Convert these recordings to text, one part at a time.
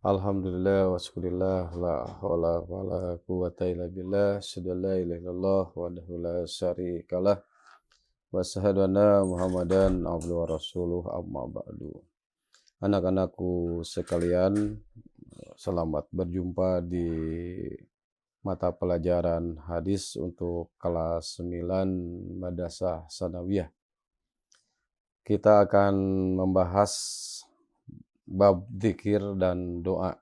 Alhamdulillah wa syukurillah la haula wa la quwwata illa billah asyhadu an la ilaha illallah wahdahu la syarikalah wa asyhadu anna Muhammadan abduhu wa rasuluh amma ba'du. Anak-anakku sekalian, selamat berjumpa di mata pelajaran hadis untuk kelas 9 Madrasah Sanawiyah. Kita akan membahas bab zikir dan doa.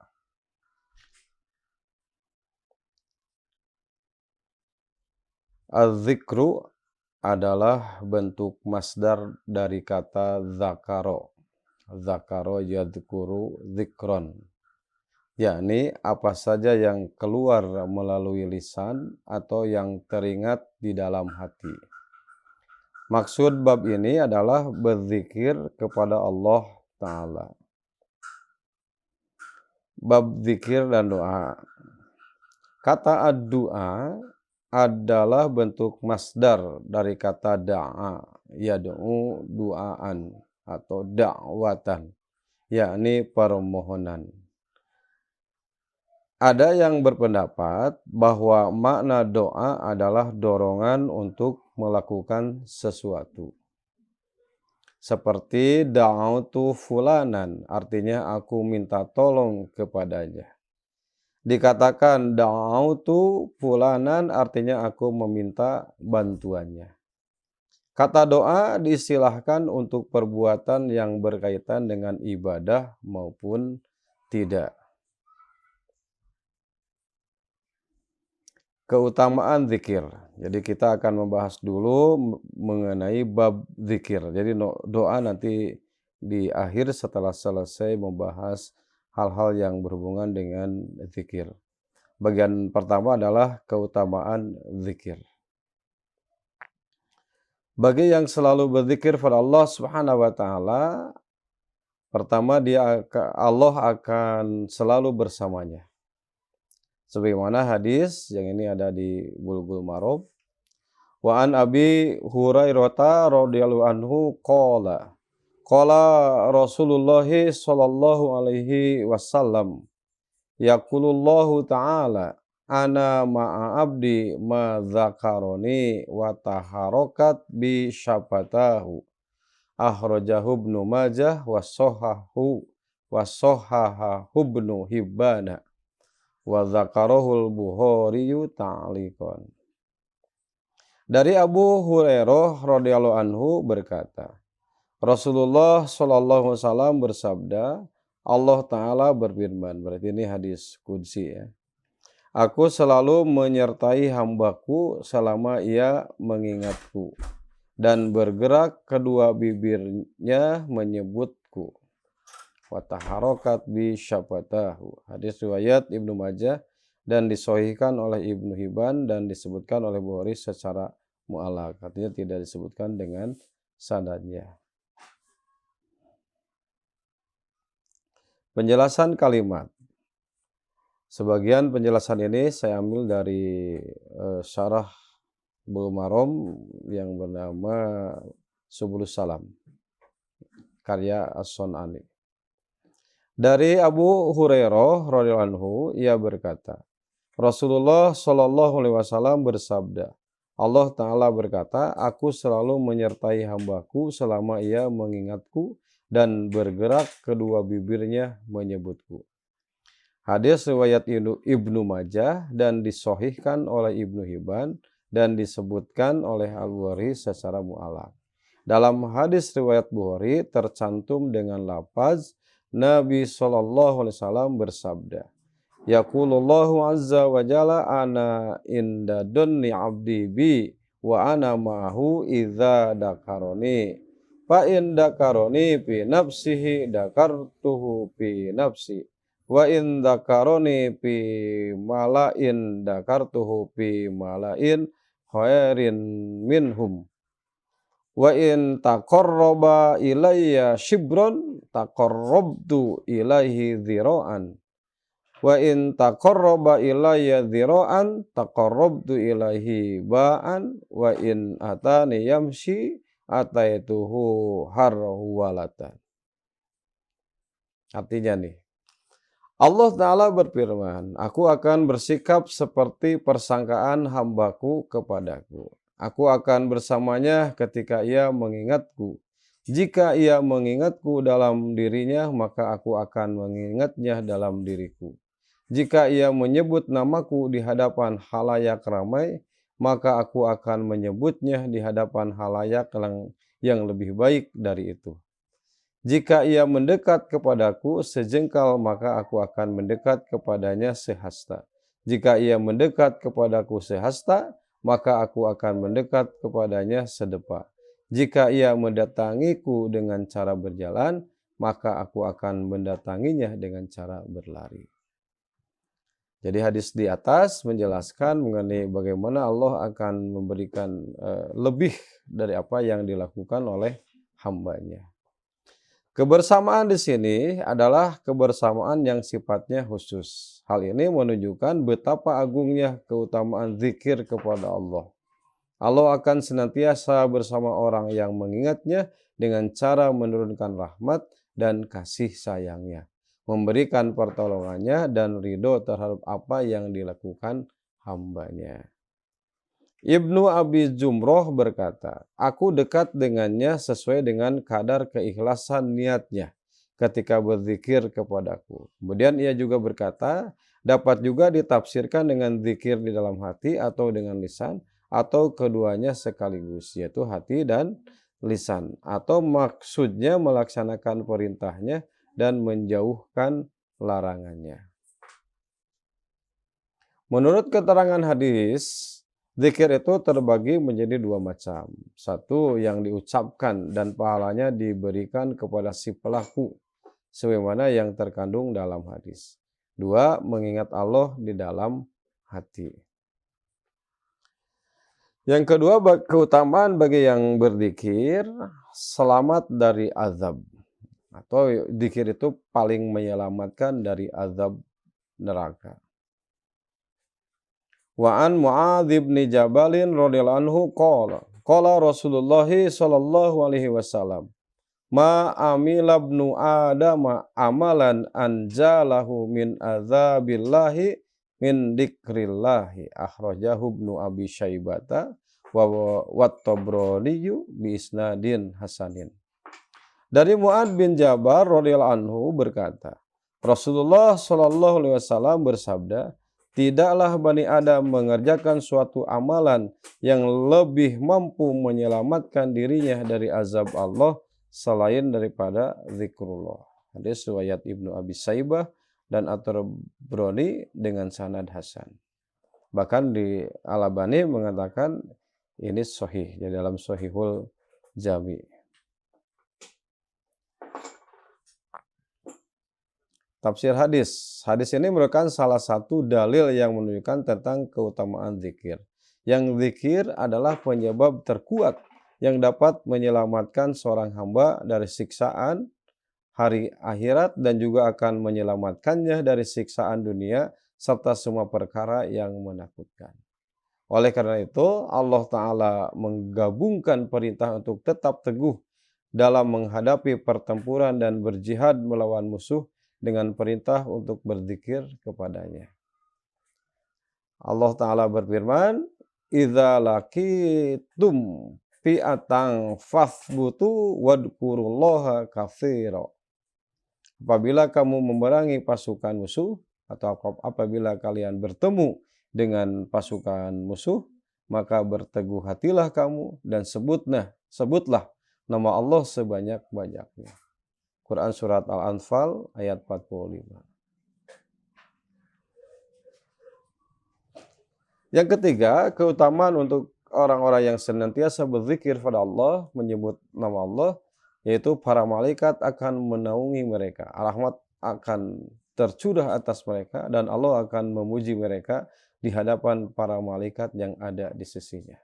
Az-zikru adalah bentuk masdar dari kata zakaro. Zakaro yadhkuru zikron. Yakni apa saja yang keluar melalui lisan atau yang teringat di dalam hati. Maksud bab ini adalah berzikir kepada Allah Ta'ala. Bab zikir dan doa. Kata ad-du'a adalah bentuk masdar dari kata da'a, yad'u du'aan atau da'watan, yakni permohonan. Ada yang berpendapat bahwa makna doa adalah dorongan untuk melakukan sesuatu. Seperti da'autu fulanan, artinya aku minta tolong kepadanya. Dikatakan da'autu fulanan artinya aku meminta bantuannya. Kata doa diistilahkan untuk perbuatan yang berkaitan dengan ibadah maupun tidak. Keutamaan zikir. Jadi kita akan membahas dulu mengenai bab zikir. Jadi doa nanti di akhir setelah selesai membahas hal-hal yang berhubungan dengan zikir. Bagian pertama adalah keutamaan zikir. Bagi yang selalu berzikir pada Allah Subhanahu wa taala, pertama Allah akan selalu bersamanya. Sebagaimana hadis yang ini ada di Bulughul Maram. Wa an Abi Hurairah radhiyallahu anhu qala Rasulullah sallallahu alaihi wasallam yaqulullahu ta'ala ana ma'a abdi ma dzakaroni wa taharakat bi syafatahu akhrajahu Ibnu Majah wa sahahahu Ibnu Hibbana wa dzakarahul Bukhari ta'liqan. Dari Abu Hurairah radhiyallahu anhu berkata, Rasulullah sallallahu alaihi wasallam bersabda, Allah Ta'ala berfirman, berarti ini hadis qudsi ya. Aku selalu menyertai hambaku selama ia mengingatku dan bergerak kedua bibirnya menyebutku. Wataharokat bi syafatahu. Hadis riwayat Ibnu Majah dan disahihkan oleh Ibnu Hibban dan disebutkan oleh Bukhari secara mu'allaq. Artinya tidak disebutkan dengan sanadnya. Penjelasan kalimat. Sebagian penjelasan ini saya ambil dari syarah Bulughul Maram yang bernama Subulus Salam karya As-Sun'ani. Dari Abu Hurairah radhiyallahu anhu ia berkata, Rasulullah shallallahu alaihi wasallam bersabda, Allah Ta'ala berkata, aku selalu menyertai hambaku selama ia mengingatku dan bergerak kedua bibirnya menyebutku. Hadis riwayat Ibnu Majah dan disahihkan oleh Ibnu Hibban dan disebutkan oleh Al-Bukhari secara mu'allaq. Dalam hadis riwayat Bukhari tercantum dengan lafaz Nabi sallallahu alaihi wasallam bersabda, Yaqulullahu azza wa jalla ana inda dunni abdi bi wa ana ma'ahu idza dakaroni fa in dakaroni fi nafsihi dakartuhu fi nafsi wa in dakaroni fi malain dakartuhu fi malain khairin minhum wa in taqarraba ilayya shibron taqarrabtu ilaihi dhira'an wa in taqarraba ilayya dhira'an taqarrabtu ilaihi ba'an wa in atani yamshi ataituhu harwalatan. Artinya nih, Allah Ta'ala berfirman, aku akan bersikap seperti persangkaan hambaku kepadaku. Aku akan bersamanya ketika ia mengingatku. Jika ia mengingatku dalam dirinya, maka aku akan mengingatnya dalam diriku. Jika ia menyebut namaku di hadapan halayak ramai, maka aku akan menyebutnya di hadapan halayak yang lebih baik dari itu. Jika ia mendekat kepadaku sejengkal, maka aku akan mendekat kepadanya sehasta. Jika ia mendekat kepadaku sehasta, maka aku akan mendekat kepadanya sedepa. Jika ia mendatangiku dengan cara berjalan, maka aku akan mendatanginya dengan cara berlari. Jadi hadis di atas menjelaskan mengenai bagaimana Allah akan memberikan lebih dari apa yang dilakukan oleh hambanya. Kebersamaan di sini adalah kebersamaan yang sifatnya khusus. Hal ini menunjukkan betapa agungnya keutamaan zikir kepada Allah. Allah akan senantiasa bersama orang yang mengingatnya dengan cara menurunkan rahmat dan kasih sayangnya, memberikan pertolongannya dan ridho terhadap apa yang dilakukan hambanya. Ibnu Abi Jumroh berkata, aku dekat dengannya sesuai dengan kadar keikhlasan niatnya ketika berzikir kepadaku. Kemudian ia juga berkata, dapat juga ditafsirkan dengan zikir di dalam hati atau dengan lisan, atau keduanya sekaligus, yaitu hati dan lisan. Atau maksudnya melaksanakan perintahnya dan menjauhkan larangannya. Menurut keterangan hadis, zikir itu terbagi menjadi dua macam. Satu yang diucapkan dan pahalanya diberikan kepada si pelaku, sebagaimana yang terkandung dalam hadis. Dua, mengingat Allah di dalam hati. Yang kedua, keutamaan bagi yang berzikir, selamat dari azab. Atau zikir itu paling menyelamatkan dari azab neraka. Wa an Mu'adz bin Jabalin radhiyallahu anhu qala Rasulullah sallallahu alaihi wasallam ma amila ibnu adama amalan anjalahu min azabillahi min dzikrillahi akhrajahu ibnu Abi Syaibata wa Tabrani bi isnadin hasanin. Dari Mu'adz bin Jabal radhiyallahu anhu berkata, Rasulullah sallallahu alaihi wasallam bersabda, tidaklah Bani Adam mengerjakan suatu amalan yang lebih mampu menyelamatkan dirinya dari azab Allah selain daripada zikrullah. Hadis riwayat Ibnu Abi Saibah dan At-Tabrani dengan sanad hasan. Bahkan di Al-Albani mengatakan ini sahih, di dalam Sahihul Jami. Tafsir hadis. Hadis ini merupakan salah satu dalil yang menunjukkan tentang keutamaan zikir. Yang zikir adalah penyebab terkuat yang dapat menyelamatkan seorang hamba dari siksaan hari akhirat dan juga akan menyelamatkannya dari siksaan dunia serta semua perkara yang menakutkan. Oleh karena itu, Allah Ta'ala menggabungkan perintah untuk tetap teguh dalam menghadapi pertempuran dan berjihad melawan musuh dengan perintah untuk berzikir kepadanya. Allah Ta'ala berfirman, idza laqitum fi'atan fathbutu wadkurullaha katsira. Apabila kamu memerangi pasukan musuh atau apabila kalian bertemu dengan pasukan musuh, maka berteguh hatilah kamu dan sebutlah nama Allah sebanyak-banyaknya. Quran Surat Al-Anfal ayat 45. Yang ketiga, keutamaan untuk orang-orang yang senantiasa berzikir pada Allah, menyebut nama Allah, yaitu para malaikat akan menaungi mereka. Rahmat akan tercurah atas mereka dan Allah akan memuji mereka di hadapan para malaikat yang ada di sisinya.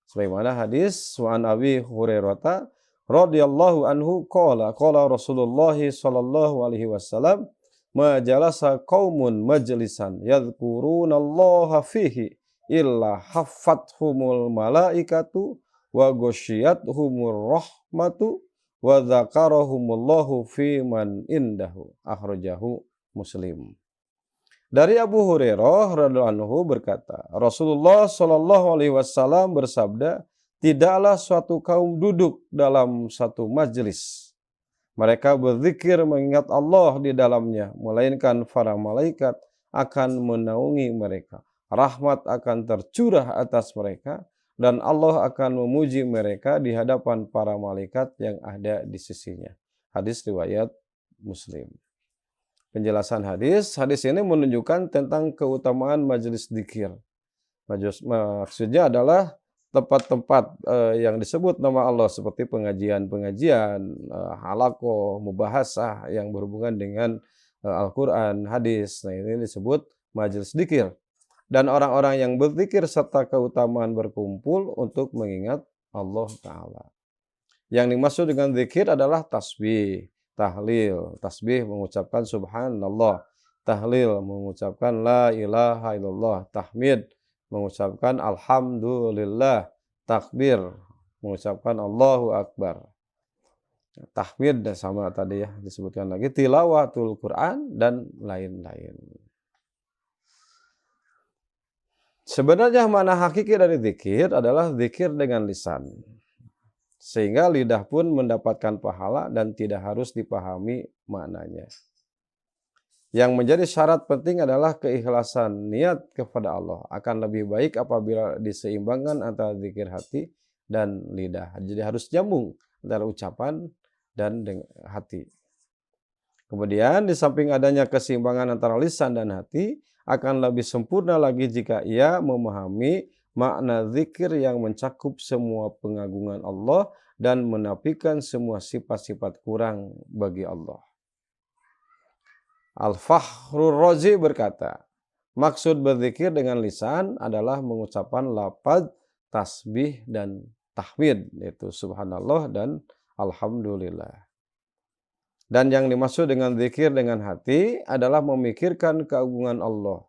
Sebagaimana hadis wa an Abi Hurairah radhiyallahu anhu qala Rasulullah sallallahu alaihi wasallam ma jalasa qaumun majlisan yadhkurunallaha fihi illa haffathumul malaikatu wa ghasyiyatuhumur rahmatu wa dzakarahumullahu fi man indahu akhrajahu Muslim. Dari Abu Hurairah radhiyallahu anhu berkata, Rasulullah Shallallahu alaihi wasallam bersabda, tidaklah suatu kaum duduk dalam satu majelis. Mereka berzikir mengingat Allah di dalamnya, melainkan para malaikat akan menaungi mereka. Rahmat akan tercurah atas mereka, dan Allah akan memuji mereka di hadapan para malaikat yang ada di sisinya. Hadis riwayat Muslim. Penjelasan hadis ini menunjukkan tentang keutamaan majelis dzikir. Maksudnya adalah tempat-tempat yang disebut nama Allah seperti pengajian-pengajian, halaqah, mubahasah yang berhubungan dengan Al-Quran, hadis. Nah, ini disebut majelis dzikir. Dan orang-orang yang berzikir serta keutamaan berkumpul untuk mengingat Allah Ta'ala. Yang dimaksud dengan zikir adalah tasbih, tahlil. Tasbih mengucapkan subhanallah. Tahlil mengucapkan la ilaha illallah. Tahmid mengucapkan alhamdulillah. Takbir mengucapkan Allahu Akbar. Tahmid sama tadi ya disebutkan lagi. Tilawatul Quran dan lain-lain. Sebenarnya makna hakiki dari zikir adalah zikir dengan lisan. Sehingga lidah pun mendapatkan pahala dan tidak harus dipahami maknanya. Yang menjadi syarat penting adalah keikhlasan niat kepada Allah. Akan lebih baik apabila diseimbangkan antara zikir hati dan lidah. Jadi harus nyambung antara ucapan dan hati. Kemudian di samping adanya keseimbangan antara lisan dan hati, akan lebih sempurna lagi jika ia memahami makna zikir yang mencakup semua pengagungan Allah dan menafikan semua sifat-sifat kurang bagi Allah. Al-Fakhrur Razi berkata, maksud berzikir dengan lisan adalah mengucapkan lafaz tasbih dan tahmid, yaitu subhanallah dan alhamdulillah. Dan yang dimaksud dengan zikir dengan hati adalah memikirkan keagungan Allah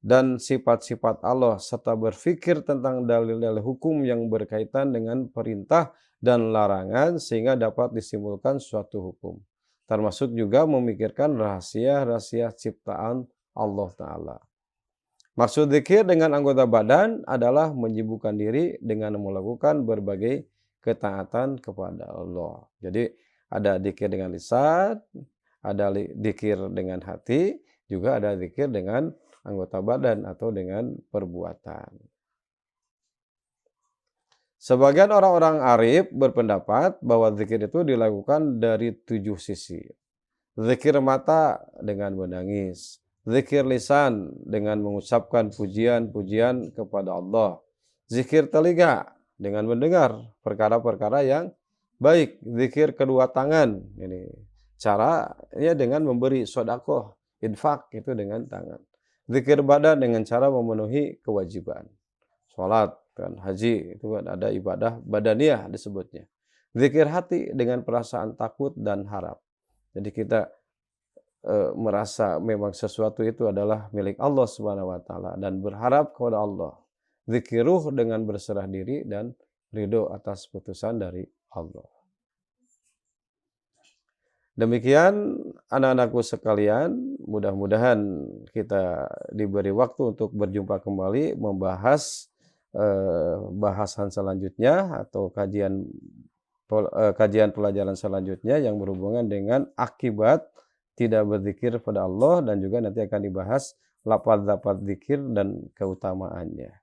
dan sifat-sifat Allah serta berpikir tentang dalil-dalil hukum yang berkaitan dengan perintah dan larangan sehingga dapat disimpulkan suatu hukum. Termasuk juga memikirkan rahasia-rahasia ciptaan Allah Ta'ala. Maksud zikir dengan anggota badan adalah menyibukkan diri dengan melakukan berbagai ketaatan kepada Allah. Jadi ada zikir dengan lisan, ada zikir dengan hati, juga ada zikir dengan anggota badan atau dengan perbuatan. Sebagian orang-orang arif berpendapat bahwa zikir itu dilakukan dari 7 sisi. Zikir mata dengan menangis, zikir lisan dengan mengucapkan pujian-pujian kepada Allah, zikir telinga dengan mendengar perkara-perkara yang baik, zikir kedua tangan, ini caranya dengan memberi sedekah, infak itu dengan tangan. Zikir badan dengan cara memenuhi kewajiban. Salat dan haji itu kan ada ibadah badaniyah disebutnya. Zikir hati dengan perasaan takut dan harap. Jadi kita merasa memang sesuatu itu adalah milik Allah Subhanahu wa taala dan berharap kepada Allah. Zikir ruh dengan berserah diri dan ridho atas putusan dari Allah. Demikian anak-anakku sekalian, mudah-mudahan kita diberi waktu untuk berjumpa kembali membahas bahasan selanjutnya atau kajian pelajaran selanjutnya yang berhubungan dengan akibat tidak berzikir pada Allah dan juga nanti akan dibahas lafaz-lafaz zikir dan keutamaannya.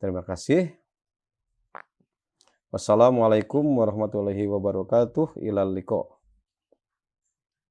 Terima kasih. Wassalamualaikum warahmatullahi wabarakatuh. Ilal liqa.